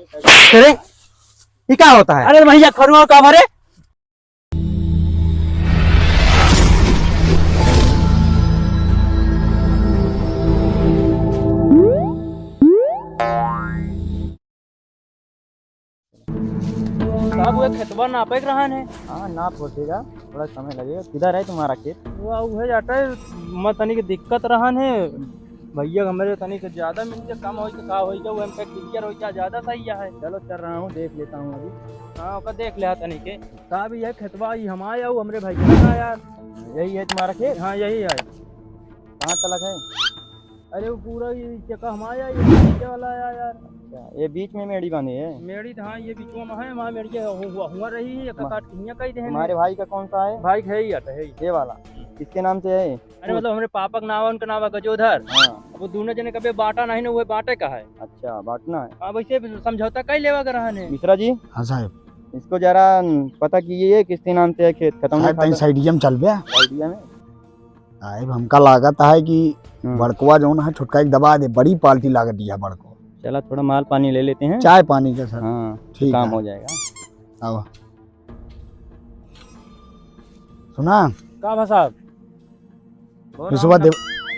अरे ये क्या होता है? अरे भैया खरुआ का भरे साहब वो खेतवा नापे के रहन है। हाँ नाप होतेगा, थोड़ा समय लगेगा। किधर है तुम्हारा खेत? वो जाता है मैं तनी के दिक्कत रहन है भैया, हमारे तनी के ज्यादा मिलते कम हो का हो जाओ हम पे क्लियर हो जा ज्यादा सही है। चलो चल रहा हूँ, देख लेता हूँ अभी। हाँ ओका देख ले तनी के साहब ये खेतवा ये हमारा और हमरे भाई का यार। यही है तुम्हारा खेत? हाँ यही है। कहाँ तलक है? अरे वो पूरा ये चक्का हमारा ये नीचे वाला है यार। अच्छा, ये बीच में मेड़ी बांधी है? मेरी हाँ ये बीच में है, वहाँ मेरी हुआ रही है काट हियां कई दे। तुम्हारे भाई का कौन सा है? भाई है ही आता है ये वाला किसके नाम से है? अरे मतलब हमारे पापा का नाम है, उनका नाम है गजोधर। हाँ। वो दोनों जने कभी बांटा नहीं ना, वो बांटे का है। अच्छा बांटना है। हाँ वैसे समझौता कई लेवा कर रहा है। मिश्रा जी। हाँ साहब, इसको जरा पता कीजिए किसके नाम से है खेत। खत्म साइडियम चल गया आइडिया में साहब। हमका लागत है कि बड़कुआ जो है छुटका एक दबा दे, बड़ी पाल्टी लागत दिया बड़को। चला थोड़ा माल पानी ले लेते हैं, चाय पानी का सर। हाँ ठीक काम है। हो जाएगा। आओ सुना का भा साहब सुबह देव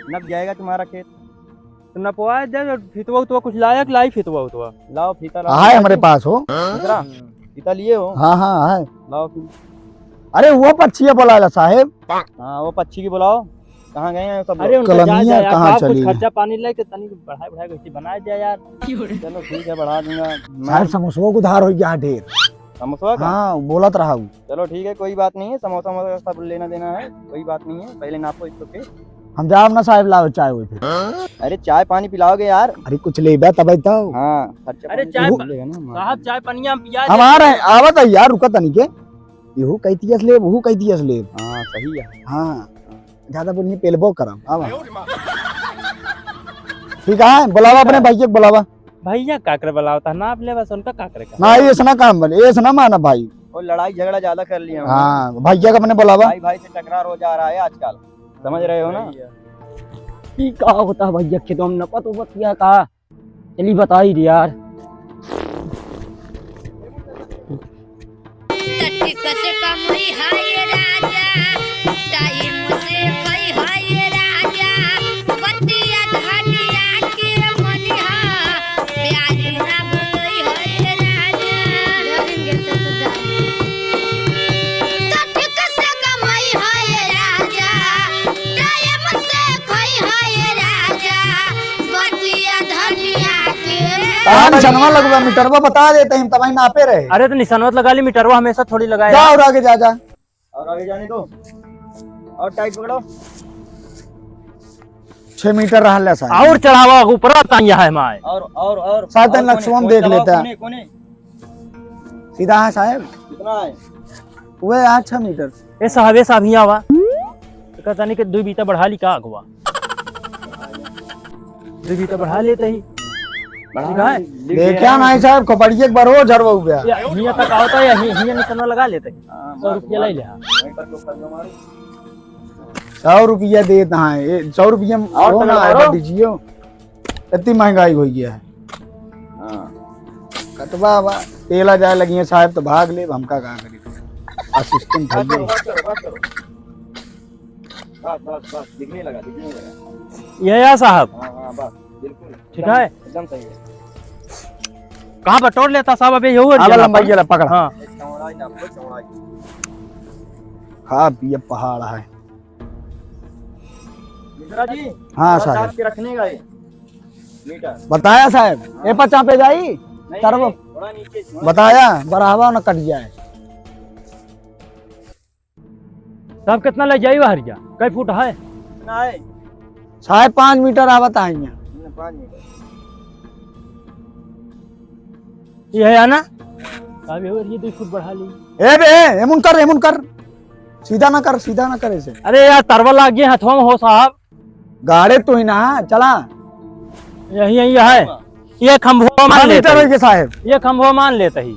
नप जाएगा तुम्हारा खेत। तो नपवा दे फितवा तो कुछ लायक लाई फितवा तो लाओ फीता लाओ। है हमारे पास हो। मिश्रा फीता लिए हो? हाँ हाँ है। लाओ फिर। अरे वो पक्षी बोला साहेब। हाँ वो पक्षी की बुलाओ। कहाँ गए हैं सब? अरे उनका कलमिया जा कहाँ आप चली कुछ गई? खर्चा पानी ले के तनी बढ़ाए बढ़ाए कैसे बना दिया यार। चलो ठीक है बढ़ा दूंगा। साहब समोसों को उधार हो गया ढेर। समोसा का? हाँ बोलत रहा हूँ। चलो ठीक है कोई बात नहीं है। समोसा वमोसा सब लेना देना है, कोई बात नहीं है। पहले नापो इसको के। हम जाओ ना साहब, लाओ चाय हुई फिर। अरे चाय पानी पिलाओगे यार? अरे कुछ ले बे तब तो। हाँ खर्चा अरे पानी चाय तो मिलेगा ना। साहब चाय पनिया हम पिया हम आ रहे हैं, आवत है यार, रुका तनी के। यहू कहती ले वहू कहती ले। हाँ सही है। हाँ ज्यादा बोलिए पेलबो करम। आवा ठीक है, बुलावा अपने भैया को बुलावा। भैया काकर बुलाओ था ना आप ले बस उनका काकर का। ना ये सना काम बने, ये सना माना भाई। और लड़ाई झगड़ा ज्यादा कर लिया हमने। हाँ भैया का अपने बुलावा। भाई भाई से टकरार हो जा रहा है आजकल, समझ रहे हो ना? की का होता भैया के तुम नपा तो बतिया का चली बता ही यार। कसे कमई हाय राजा टाइम से खई हाय राजा बतिया धनिया के मनिहा प्यारी ना भई हाय राजा तट कसे कमई हाय राजा टाइम से खई हाय राजा बतिया धनिया के। कहाँ निशानवा लगवा, मीटरवा बता देते हैं तब नापे रहे। अरे तो निशानवत लगा ली, मीटरवा हमेशा थोड़ी लगाए। जा और आगे जा जा। और आगे जाने दो, और टाइट पकड़ो। 6 मीटर रहा साहब। और चढ़ावा ऊपर ताइया है माय। और साहब और लक्ष्मण कोने, देख कोने लेता है। कोने कोने सीधा है साहब, कितना है? वो है 6 मीटर। ए साहब हिया आवा कहता नहीं कि 2 बीता बढ़ा ली का अगवा 2 बीता बढ़ा लेते ही बढ़ा है। देखा नहीं साहब, खोपड़िए बार हो झरवा हो गया। हिया तक आवता है हिया निशानवा लगा लेते ही। 100 रुपया ले ले। 100 रुपया देता है, 100 रुपया और ना है दीजिए। इतनी महंगाई हो गया है। कटवा तेला जाए लगी है साहब तो भाग ले, हमका कहाँ करी असिस्टेंट बस दिखने लगा। ये या साहब हाँ बस बिल्कुल ठीक है, एकदम सही है। कहाँ पर तोड़ लेता साहब अबे यहू लंबाई वाला पकड़। हाँ चौड़ाई नापो, चौड़ाई। खा पिए पहाड़ है। मिश्रा जी हाँ थोड़ा साहब चाप के रखने का ये मीटर बताया साहब। ए पर चापे जाई नहीं, तरफ नहीं, थोड़ा नीचे थोड़ा बताया बराबर न कट जाए। साहब कितना ले जाई हरिया कई फुट है? कितना है? साहब 5 मीटर आवत है। 5 मीटर। ये है ना साहब ये 2 फुट बढ़ा ली। ए बे एमुन कर सीधा ना कर ऐसे। अरे यार तरवा लाग गया हथवा में हो साहब। गाड़े तो ही ना चला। यही है ये खंभवा मान लेते मीटर ही। है के साहब। ये खंभवा मान लेते ही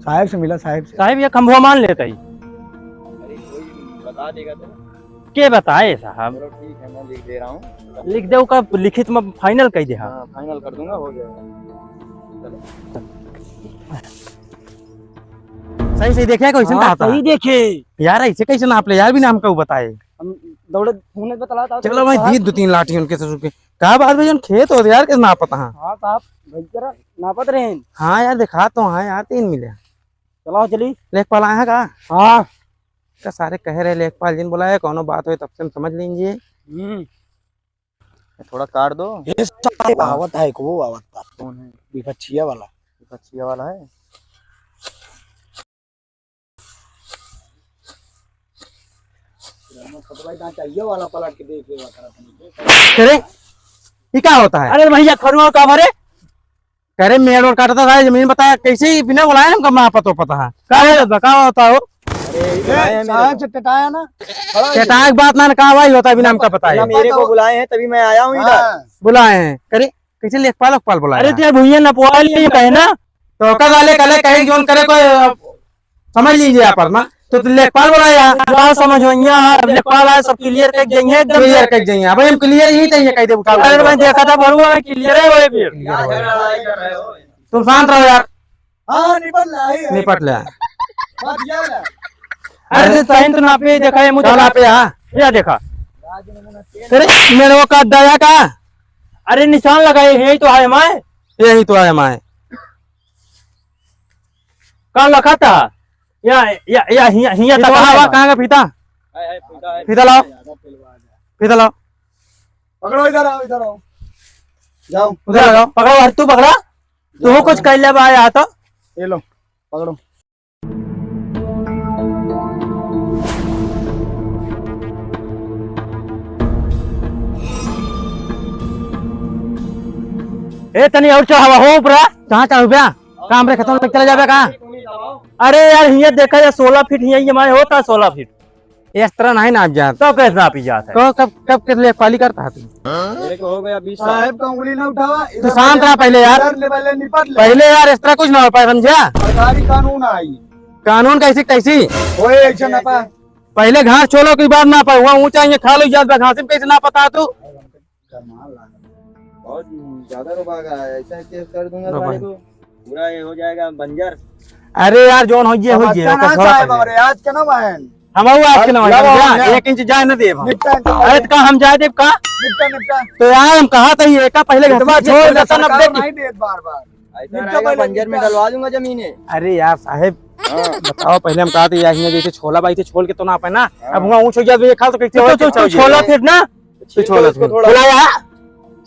साहब से मिला साहब से। साहब, ये खंभवा मान लेते ही। अरे कोई बता देगा तो। के बताए साहब? चलो ठीक है मैं लिख दे रहा हूँ। लिख दे का लिखित में फाइनल कह दे। हाँ हाँ फाइनल कर दूंगा, हो जाएगा। सही सही देखिए कैसे हाँ, कहता सही देखे यार ऐसे कैसे नाप ले यार, भी नाम का बताए। हम दौड़े फोन बतला था चलो भाई दी 2-3 लाठी उनके से रुके कहा बात भाई खेत हो यार, कैसे नापता। हाँ हाँ साहब भैया नापत रहे हैं। हाँ यार दिखा तो हाँ यार 3 मिले। चलाओ चली लेखपाल आया का? हाँ का सारे कह रहे लेखपाल जिन बुलाया कोनो बात हो तब से हम समझ लीजिए। थोड़ा काट दो। ये साहब आवत है को वो आवत था कौन है? विपक्षिया वाला बच्चिया वाला है। चाहिए वाला पलट के देख ले करे ये क्या होता है? अरे भैया खरुआ का भरे कह रहे मेड़ और काटता था जमीन बताया कैसे बिना बुलाया हमको पता तो पता है क्या होता हो। साहब से टटाया ना चटाक बात ना कहा भाई होता बिना हमका पता है। मेरे को बुलाए हैं तभी मैं आया हूँ इधर। बुलाए हैं करे कैसे लेखपाल लेखपाल बुलाया। अरे तेरे भैया नपवा लिए कहे ना तो कल वाले कल कहे जोन करे कोई समझ लीजिए आप ना तो लेखपाल बुलाया क्या समझ लेखपाल आए सब क्लियर कर देंगे एकदम क्लियर कर जाइए भाई हम क्लियर ही चाहिए कह दे उठा। अरे मैं देखा था भरुआ में क्लियर है वो भी। तुम शांत रहो यार। हाँ निपट ले। अरे सही तो नापे देखा है मुझे चल आप या देखा अरे मेरे वो काट दया का। अरे निशान लगाए यही तो है मैं यही तो है माए कहाँ लखा था या हिया तक कहाँ का फीता फीता लाओ फीता लाओ पकड़ो इधर आओ जाओ उधर लगाओ। पकड़ो हर तू पकड़ा तू कुछ कर ले आया तो ये लो पकड़ो। ए तनी और चढ़ावा हो ऊपरा कहाँ चढ़ गया काम रे खत्म चला जाएगा कहाँ। अरे यार हिया देखा या 16 फीट हिया हमारे होता 16 फीट इस तरह नहीं नाप जाता तो कैसे नापी जाता है तो कब कब के लेखपाली करता है तू। मेरे को हो गया 20 साल। साहब का उंगली ना उठावा तू शांत रहा पहले यार। पहले निपट ले पहले यार इस तरह कुछ ना हो पाए समझा। सरकारी कानून आई कानून कैसी कैसी कोई एक्शन ना पा पहले घास छोलो की बात ना पाए हुआ ऊंचा ये खा लो जात घास में कैसे ना पता तू। बहुत ज्यादा रुपा है ऐसा केस कर दूंगा साले को पूरा ये हो जाएगा बंजर। अरे यार जोन हो ये आज के ना बहन हम आज के ना 1 इंच जाए न देव। निपटा अरे तो हम जाए देव का निपटा तो यार हम कहा था ये का पहले घटवा छोड़ देता 90 की। नहीं देत बार ऐसा रहेगा बंजर में डलवा दूंगा जमीनें। अरे यार साहेब बताओ पहले हम कहा था यार जैसे छोला बाई थे छोड़ के तो ना पाए ना अब वहाँ ऊँच हो जाए ये खा तो कैसे छोला फिर ना छोला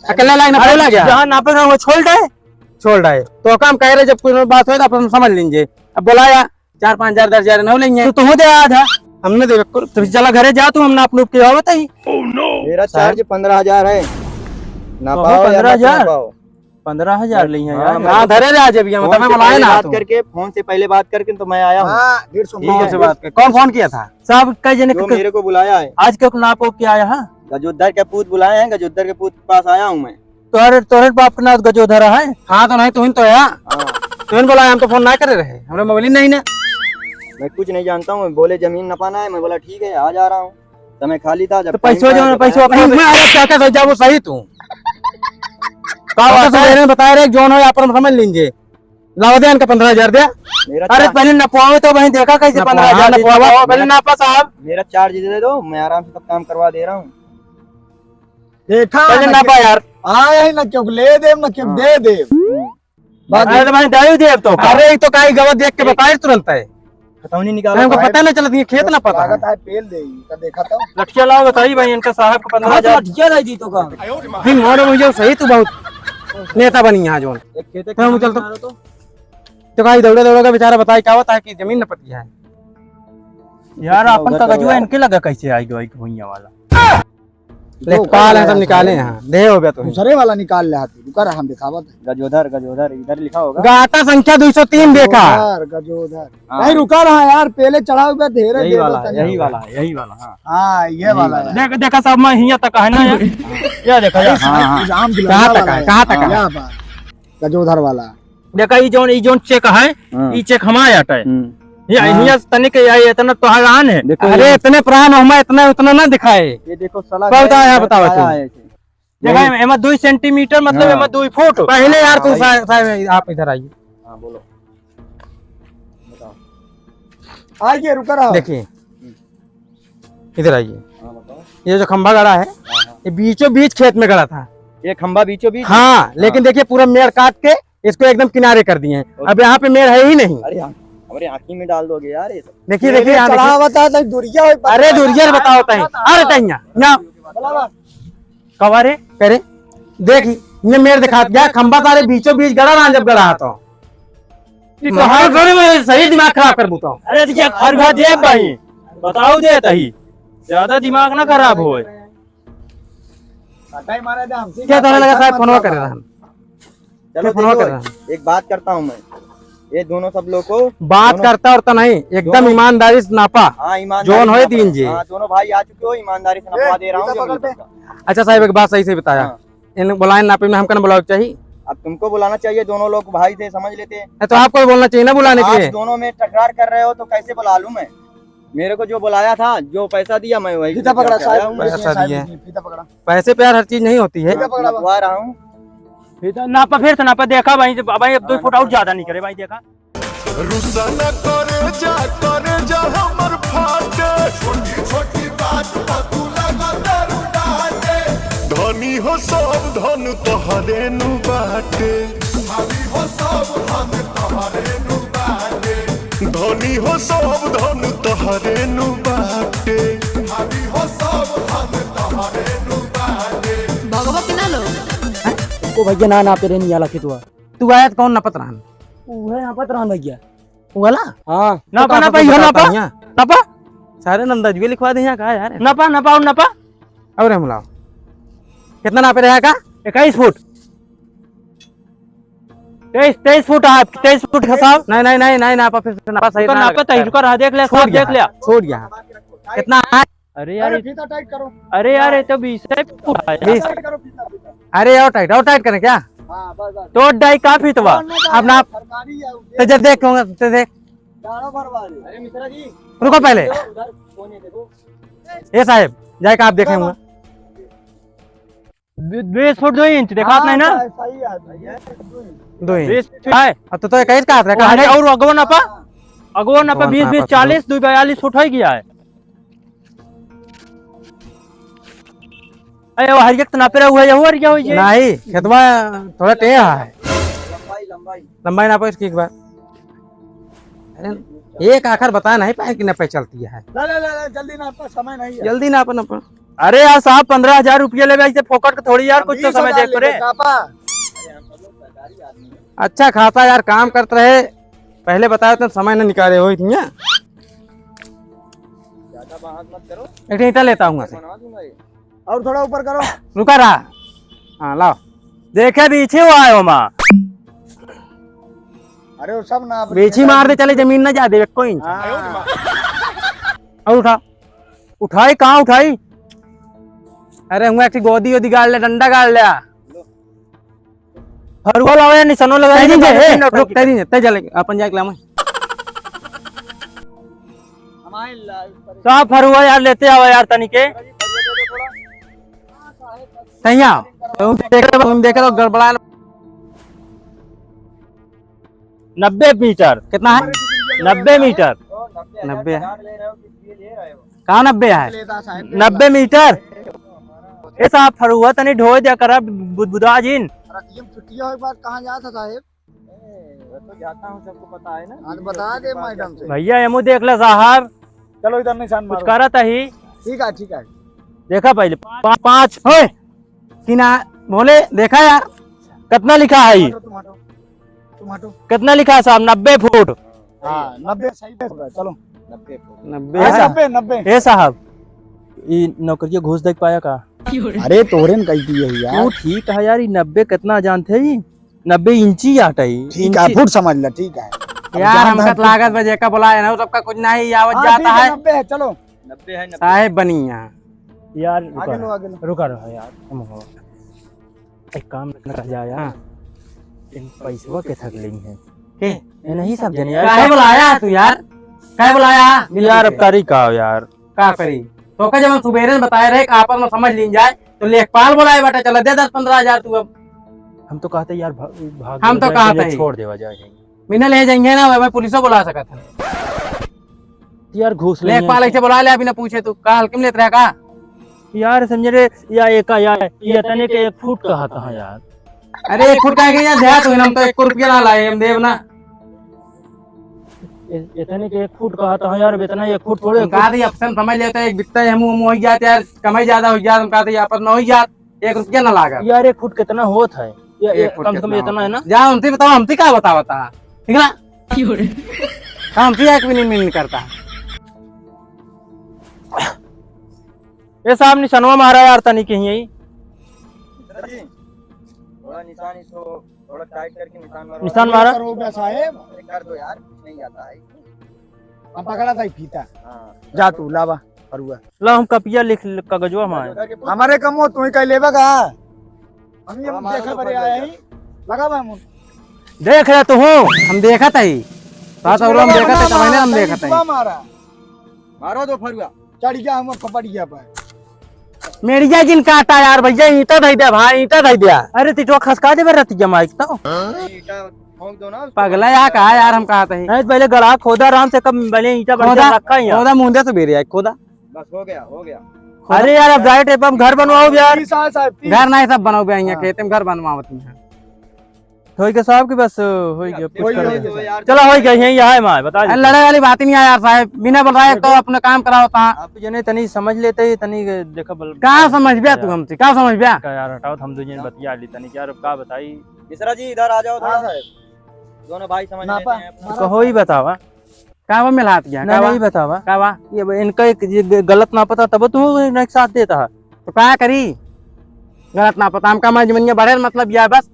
अकेला लाइन बोला गया जहाँ नापे ना वो छोड़ रहा है तो काम कह रहे जब कोई बात हो तो अपन समझ लीजिए। अब बोलाया 4-5 हजार 10 हजार न लेंगे तो दे आधा हमने दे तो चला घरे जा तू हम नाप नूप के बताई मेरा चार्ज 15,000 है ना पाओ 15,000 15,000 ली है यार। हाँ धरे रहा जब ये मतलब बुलाए ना बात करके फोन से पहले बात करके तो मैं आया हूँ। 150 से बात कर कौन फोन किया था साहब कई जने जो मेरे को बुलाया है आज के नापो क्या आया है गजोदर के पूत बुलाए हैं गजोदर के पूत के पास आया हूँ मैं। तोहरे बाप का नाम गजोधर है। हाँ तो नहीं तुम तो है तुम बोला हम तो फोन ना करे रहे हमारे मोबाइल नहीं ना। मैं कुछ नहीं जानता हूँ बोले जमीन नपाना है मैं बोला ठीक है आ जा रहा हूँ समय खाली था जब पैसों जो पैसों क्या जा वो सही तू बताया रहे जोन हो आप समझ लीजिए लाओ दे इनका 15,000 दे। मेरा अरे पहले नपवाओ तो वहीं देखा कैसे 15,000 पहले नापा साहब मेरा चार्ज दे दो मैं आराम से सब काम करवा दे रहा हूँ। देखा पहले नापा यार आया ही ना क्यों ले दे ना क्यों दे दे अरे भाई दायु देव तो अरे तो काई गवत देख के बताए तुरंत है खतौनी निकालो हमको पता नहीं चलती खेत ना पता लागत है पेल दे का देखा था लठिया लाओ बताइए भाई इनका साहब को 15,000 लठिया दे दी तो का भाई मोर मुझे सही तू बहुत नेता बनी यहाँ जोन एक खेते हम चलतो तो काई दौड़े दौड़े का बेचारा बताए क्या होता है कि जमीन न पती है यार अपन का गजुआ इनके लगा कैसे आई गई भुइया वाला लेखपाल है सब निकाले यहाँ दे हो गया तो दूसरे वाला निकाल ले हाथी रुका रहा हम दिखावत गजोधर गजोधर इधर लिखा होगा गाटा संख्या 203 देखा गजोधर नहीं रुका रहा यार पहले चढ़ा हुआ धेरे यही वाला हाँ ये वाला है देख देखा सब मैं हिया तक है ना या देखा कहाँ तक है कहाँ तक है गजोधर वाला देखा ई जोन चेक है ई चेक हमारा आटा है हिया तनिक इतना तो हैरान है अरे इतने प्राण हमें इतना उतना ना दिखाए ये देखो साला बताओ बताओ देखा एमा 2 सेंटीमीटर मतलब हाँ। एमा 2 फुट। पहले यार तू हाँ, साहब आप इधर आइए। हाँ बोलो बताओ। आइए रुका रहा देखिए इधर आइए। हाँ बताओ। ये जो खंभा गड़ा है ये बीचों बीच खेत में गड़ा था। ये खंबा बीचों बीच। हाँ लेकिन देखिए पूरा मेड़ काट के इसको एकदम किनारे कर दिए हैं। अब यहाँ पे मेड़ है ही नहीं। अरे हमारे आँखी में डाल दोगे यार ये सब। देखिए देखिए यहाँ चढ़ा देखिए। बता तो दुरिया होई पा- अरे दुर्जन बताओ तही अरे तहिया यहाँ कवारे करे देख ये मेड़ दिखा दिया खंभा तारे बीचों बीच गड़ा ना जब गड़ा तो सही दिमाग खराब कर दूता हूँ। अरे देखिए खरगा दे भाई बताओ दे तही ज्यादा दिमाग ना खराब होए। हटाई मारे दे हमसे क्या तो लगा साहब फोनवा कर रहा है। चलो फोनवा कर देखो, रहा एक बात करता हूँ मैं, ये दोनों सब लोग को बात दोनों- करता और तो नहीं एकदम ईमानदारी से नापा। हाँ ईमानदारी जोन से होए नपा- दीन जी। हाँ दोनों भाई आ चुके हो, ईमानदारी से नपवा दे रहा हूँ पकड़ जमीन पे। सबका। अच्छा साहब एक बात सही से बताया हाँ। इन बुलाए नापे में हमको बुलाओ चाहिए अब तुमको बुलाना चाहिए, दोनों लोग भाई थे समझ लेते। तो आपको बोलना चाहिए ना बुलाने के आप लिए। दोनों में तकरार कर रहे हो तो कैसे बुला लूं मैं? मेरे को जो बुलाया था, जो पैसा दिया मैं वही फीता पकड़ा लेके आया हूँ। साहब पैसा दिए। फीता पकड़ा पैसे प्यार हर चीज नहीं होती है। फीता पकड़ा नपवा रहा हूँ। नापा फिर से नापा देखा भाई भाई अब 2 फुट और ज्यादा नहीं करे भाई देखा। रुसा न करे जा हमर फाटे छोटी छोटी बात पर तू लगा दारू डाटे धनी हो सब धन तोहरे नु बाटे भाभी हो सब धन तोहरे नु बाटे धनी हो सब धन तोहरे नु बाटे भाभी हो सब धन तोहरे नु बाटे भगवा के ना लो ओ भैया ना ना पे रे नहीं आला खेतवा तू आया तो कौन नपत रहन उहे यहाँ पर रहन भैया वाला हाँ नापा नापा यो नापा नापा सारे नंदाजी भी लिखवा दे यहाँ कहा यार नापा नापा और नापा और हम लाओ कितना नापे रहेगा 21 फुट 23 फुट है 23 फुट का साहब। नहीं नहीं नहीं नहीं नापा फिर से नापा सही रुका नापा तही रुका रहा देख ले छोड़ साहब देख लिया। छोड़ गया कितना है? अरे यार फीता टाइट करो अरे यार ये तो 20 फुट है यार। टाइट करो फीता अरे और टाइट करें क्या हां बस बस तो डाई काफी तो अब नाप सरकारी है तो जब देख कहूंगा तो देख दाना भरवारी अरे मिश्रा जी रुको पहले उधर सोने देखो। ये साहब जाए का आप देखेंगे 20 फुट 2 इंच देखा आपने ना सही है 2 इंच 20 फुट है। अब तो एक का हाथ रखा अरे और अगवा नापा 20 नापा 20 40 2 42 फुट हो गया है। अरे वो हरियक तो नापे हुआ है और क्या हो ये नहीं खेतवा थोड़ा टेढ़ा है लंबाई लंबाई लंबाई नापो इसकी एक बार अरे एक आखिर बता नहीं पाए कि नपे चलती है ले जल्दी ना आपका समय नहीं है जल्दी नापो नापो अरे यार साहब 15,000 रुपया ले ऐसे फोकट के थोड़ी यार कुछ तो समय देख रे। अच्छा खासा यार काम करते रहे पहले बताया तो समय न निकाले हो इतनी ज्यादा बात मत करो, एक ईंटा लेता हूँ बना दूंगा ये। और थोड़ा ऊपर करो रुका रहा हाँ लाओ देखे पीछे वो आयो माँ अरे वो सब ना बेची मार दे चले जमीन ना जा दे कोई और उठा उठाई कहाँ उठाई अरे हुआ एक गोदी वोदी गाड़ ले डंडा गाड़ लिया फरुआ लावे निशानो लगा रुक तेरी ते चले अपन जाके लामा साहब फरुआ यार लेते आओ यार तनिके तैया तुम देखे तो गड़बड़ा 90 मीटर कितना है 90 मीटर 90 है ले रहे हो किस लिए ले रहे हो? कहाँ 90 है 90 मीटर ए साहब फरुआ तनी ढो दिया करा बुधबुदा जिन छुट्टियां एक बार कहाँ जाता साहेब मैं तो जाता हूँ, सबको पता है ना। आज बता दे मैडम से भैया एमू देख ले साहब चलो इधर निशान कुछ मारो करा था ही ठीक है देखा पहले 5 ओए किना बोले देखा यार कितना लिखा है ये? टमाटो कितना लिखा है साहब 90 फुट हाँ 90 सही है चलो 90 है 90 ए साहब ये नौकरिया घुस देख पाया का अरे तोरे ने कही थी यही वो यार ठीक है यार ये 90 कितना जानते ही 90 इंची आटा ही ठीक है फुट समझ ले ठीक है यार हमका तो लागत बजे का बुलाया ना सबका कुछ नहीं आवत जाता है 90 है चलो 90 है 90। साहेब बनी यहाँ यार आगे लो रुका रहा यार तुम हो एक काम कर जा यार इन पैसवा के थक ली है के ये नहीं सब जन काहे यार बुलाया तू यार काहे बुलाया यार अब तारीख का यार का करी तो का जब हम सुबेरे बताए रहे कि आपस में समझ लीन जाए तो लेखपाल बोलाए बेटा, चलो दे 10-15 हजार तू। अब हम तो कहते यार भाग हम तो जाए, कहते छोड़ देवा जाए बिना ले जाएंगे ना, मैं पुलिस को बुला सकता था। यार घूस लेंगे। लेखपाल ऐसे बुला लिया बिना पूछे, तू का हल्के में लेते रहा का? यार समझ रे या एक यार ये तने के 1 फुट कहता है यार। अरे 1 फुट का यार ध्यान तो हम तो 1 रुपया ना लाए हम देव ना। इतने के 1 फुट कहता है यार, इतना 1 फुट थोड़े। कहा थी ऑप्शन समझ लेते हैं, एक बिकता है हम हो जाते यार, कमाई ज्यादा हो जात, हम कहते यहाँ पर न हो जात, 1 रुपया ना लागा यार 1 फुट कितना होता है? कम से कम इतना है ना। जा हमसे बताओ, हमसे क्या बता ठीक ना, हमसे एक भी नहीं करता। ये साहब निशानवा मारा यार तनी कहीं यही। थोड़ा निशान इसको थोड़ा टाइट करके निशान मारो। निशान मारा साहेब, कर दो यार, कुछ नहीं आता है। हम पकड़ा था फीता। हाँ जा तू लावा करुआ। ला हम कपिया लिख कागजवा मार। हमारे कम हो, तू ही कह लेबा का। हम ये देखे बड़े आए हैं, लगा बा मुन। देख रहे तो हूँ हम देखा था ही साथ और हम देखा था, कमाने हम देखा था। मारा मारो दो फरुआ। चढ़ गया, हम पकड़ गया पर। मेरिया जिन काटा यार भैया, ईटा दे दिया भाई, ईटा दे दिया। अरे तिटवा खसका दे रती जमाई तो ईटा ठोक दो ना। पगला यहाँ कहा यार, हम कहा था नहीं पहले गड़ा खोदा आराम से, कब पहले ईटा बढ़िया रखा है। खोदा मुंडे तो बेरिया खोदा। बस हो गया हो गया। अरे यार अब राइट है, हम घर बनवाओ यार। घर नहीं सब बनाओ बे, यहाँ खेत में घर बनवावती है। हो गया साहब की बस हो गया। हो यार। चलो हो गया यही है माँ बता दे। लड़ाई वाली बात ही नहीं है यार साहब, बिना बुलाए तो अपने काम करा होता। आप जने तनी समझ लेते तनी देखा बल कहाँ समझ गया तू हमसे, कहाँ समझ गया? यार हटाओ, हम दोनों बतिया ली तनी यार, अब का बताई। मिश्रा जी इधर आ जाओ थोड़ा। दोनों भाई समझ लेते हैं अपना। कहो ही बतावा, कहाँ वो मिलात गया? नहीं बतावा कहाँ ये इनका एक गलत ना पता तब तू एक साथ देता है। तो क्या करी? गलत ना पता हमका मजमनिया बढ़े मतलब यह बस।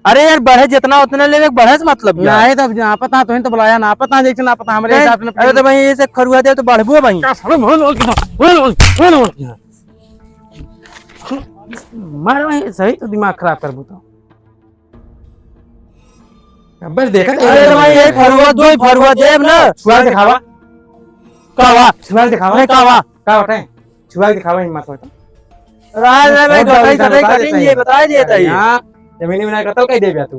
अरे यार बढ़े जितना उतना ले बढ़े मतलब ना है तब ना पता तो बुलाया, ना पता जैसे ना पता हमारे हिसाब से। अरे तो भाई ऐसे खरुआ दे तो बढ़बू भाई। मार भाई सही तो दिमाग खराब कर बूता। अब देखा अरे भाई एक फरुआ दो फरुआ देव ना। छुआ दिखावा, कावा छुआ दिखावा, नहीं कावा क्या बताए? छुआ दिखावा हिम्मत हो तो राज में गटाई सटाई कटिंग ये बता देता है। हां जमीनी में कतल कह दे तू।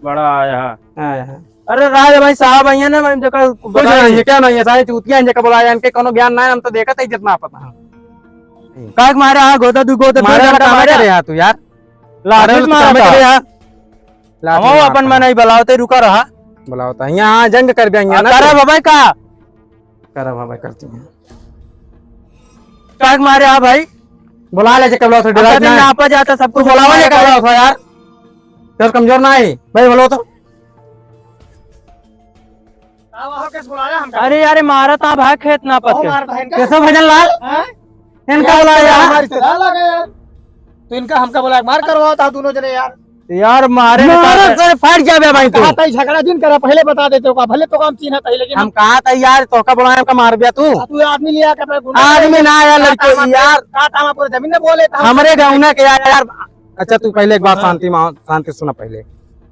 बड़ा आया हां अरे राज भाई साहब आइए ना, मैं जगह कुछ नहीं है, क्या नहीं है, सारे चूतियां जगह बुलाया, इनके कोनो ज्ञान ना है, हम तो देखा था जितना पता। काक मारे हां गोदा दू गोदा मारे करे यार तू यार, लारे मारे करे यार। हम अपन में नहीं बुलाते, रुका रहा बुलाता यहां जंग कर देंगे ना। करा बाबा का करा बाबा करती हैं। काक मारे हां भाई बुला ले जब तो डरा ना आपा जाता सब कुछ बुलावा ले कर रहा यार, तेरे कमजोर ना है भाई, बोलो तो। अरे यार मारा था भाई खेत ना पत्ते कैसे भजन लाल इनका बुलाया तो इनका हमका बोला मार करवाओ था दोनों जने यार। यार मारे से फाट जाबे भाई तू। कहा झगड़ा दिन करा, पहले बता देते हो का, भले तो काम चिन्ह था लेकिन हम कहा था यार तो का बुलाया का मार दिया तू। तू आदमी लिया के आदमी ना यार लड़के यार, का काम पूरे जमीन में बोले था हमारे गाँव ना के यार। अच्छा तू पहले एक बात शांति सुना पहले।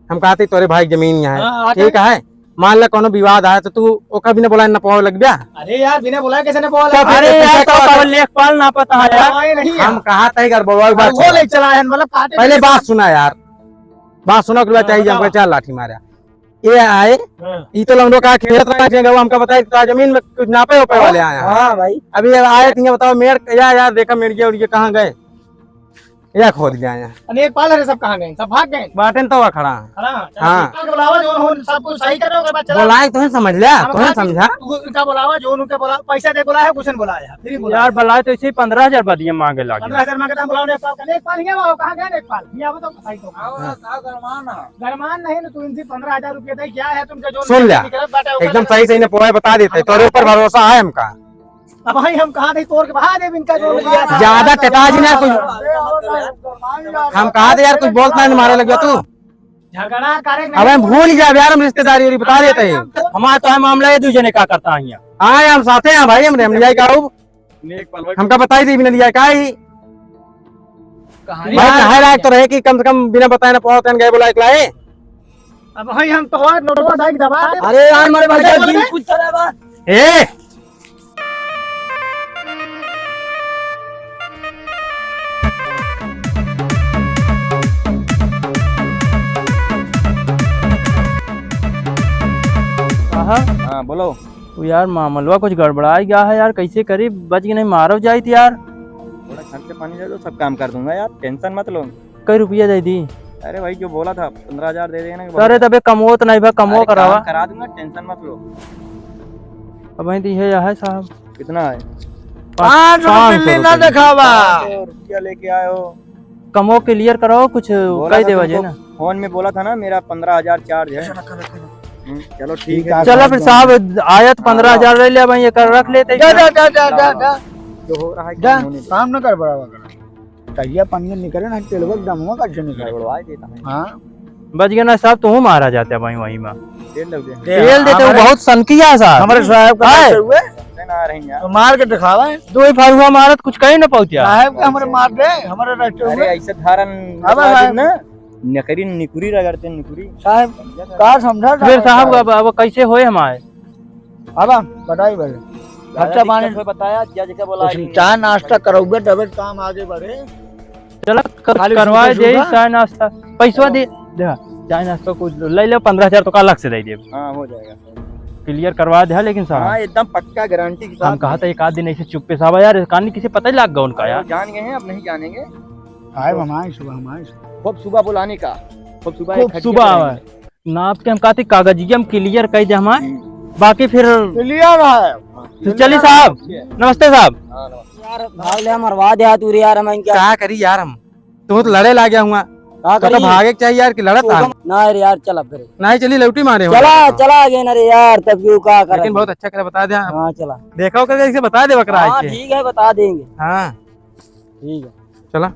हम कहते तोरे भाई जमीन यहाँ है, ठीक है, मान ले कोनो विवाद आया तो तू ओका बिना बुलाए न पाओ लग गया। अरे यार बिना बुलाए कैसे ने बोला? अरे यार तो लेखपाल ना पता है यार। नहीं हम कहा था यार बाबा की बात वो ले चला है मतलब पहले बात सुना यार, बात सुना के बाद चाहिए हमको चार लाठी मारा। ये आए ये तो लोगों का खेत रहा, हमका बताया जमीन में कुछ नापे उपे वाले आए। हाँ भाई अभी आए थे बताओ मेर यार देखा मेर और ये कहाँ गए या खोद गया यहाँ। अनेक पाल है, सब कहाँ गए? सब भाग गए। बाटन तो खड़ा। हाँ बुलावा जो हो सब कुछ सही करोगे बच्चा। बोलाए तुम्हें समझ लिया, तुम्हें समझा। उनका बुलावा जो उनके बुला पैसा दे बुलाया, कुछ नहीं बुलाया, फिर बुलाया। यार बुलाए तो इसे 15,000 बदिया मांगे लगे। 15,000 मांगे था, बुलाओ एक पाल ही है, वो कहाँ गए? एक पाल ये बताओ सही तो। गरमान नहीं ना, तू इनसे 15,000 रुपये दे, क्या है तुमका जो सुन लिया एकदम सही सही ने पोए बता देते, तोरे ऊपर भरोसा है हमका। अब भाई हम कहा थे तोड़ के बहा दे इनका जो लिया था। ज्यादा टेटाजी ना कुछ, हम कहा थे यार कुछ बोलता है मारे लग गया तू। झगड़ा करे अब हम भूल गया यार, हम रिश्तेदारी और बता देते हैं। हमारा तो है मामला ये दूसरे ने क्या करता है यहाँ। हाँ हम साथे हैं भाई, हम लिया का हमका बताई थी बिना लिया का ही भाई कहे लायक तो रहे कि कम से कम बिना बताए ना पहुंच गए बोला एक लाए। अब भाई हम तो और नोटवा दाई दबा दे। अरे यार हमारे भाई ए साहब हाँ बोलो। वो यार मामलवा कुछ गड़बड़ा गया है यार, कैसे करी बच के नहीं मारो जाए थी यार। थोड़ा खर्चे पानी दे दो, सब काम कर दूंगा यार, टेंशन मत लो। कई रुपया दे दी? अरे भाई जो बोला था 15,000 दे देना। अरे तबे कमो तो नहीं भाई, कमो अरे करावा। काम करा दूंगा, टेंशन मत लो। अब वही दी है साहब। कितना है? 500 लेना दिखावा। रुपया लेके आए हो। कमो क्लियर कराओ कुछ बोला कई था दे वजह तुमको, ना। फोन में बोला था ना मेरा 15,000 चार्ज है। चलो ठीक है। चलो फिर साहब आया तो 15,000 ले लिया भाई, ये कर रख लेते। जा जा जा जा जा जा जो हो रहा है जा, काम होने दो। काम न कर बराबर कर। तहिया पानी निकले ना तेलवा दमवा का निकले। गड़बड़वा देता है। हां बच गया ना साहब, तू मारा जाता भाई वहीं में। तेल लग गया। तेल देते हो बहुत सनकिया साहब। हमारे साहब का हाय। हुए ना आ रहे हैं यार। तो मार के दिखावा। दो ही फारुआ मारत कुछ कहीं ना पहुंचा। साहब के हमारे मार दे, हमारे रास्ते अरे हुए। ऐसे धारन अब लगा है। दे ना, नकरी निकुरी रगड़ते निकुरी। साहब का समझा फिर साहब अब कैसे होए हमारे? अब बताइए भाई खर्चा पानी बताया जज का बोला चाय नाश्ता करोगे तब काम आगे बढ़े। चलो खाली करवाए सूखे दे सूखा? चाय नाश्ता, पैसा दे दे चाय नाश्ता कुछ ले लो 15,000 तो का अलग से दे दे। हाँ हो जाएगा। क्लियर करवा दे। लेकिन हाँ साहब एकदम पक्का गारंटी के साथ। हम कहा था एक आध दिन ऐसे चुप्पे साहब यार, कहानी किसी पता ही लग गया उनका यार। जान गए हैं, अब नहीं जानेंगे। साहब हमारे सुबह खूब सुबह बुलाने का, खूब सुबह खूब सुबह नाप के हम कहते कागजिया हम क्लियर कर दे हमारे, बाकी फिर क्लियर है। तो चलिए साहब। नमस्ते साहब। यार भाग ले मरवा दे तू रे यार, मैं क्या क्या करी यार हम, तू तो लड़े ला गया हुआ। का तो करी भागे के चाहिए यार कि लड़त था। ना रे यार चला फिर नहीं चली लौटी मारे हो। चला चला गए ना रे यार, तब क्यों का कर। लेकिन बहुत अच्छा करे बता दिया। हाँ चला। देखा करके इसे बता दे बकरा हाँ ठीक है बता देंगे। हाँ ठीक है चला।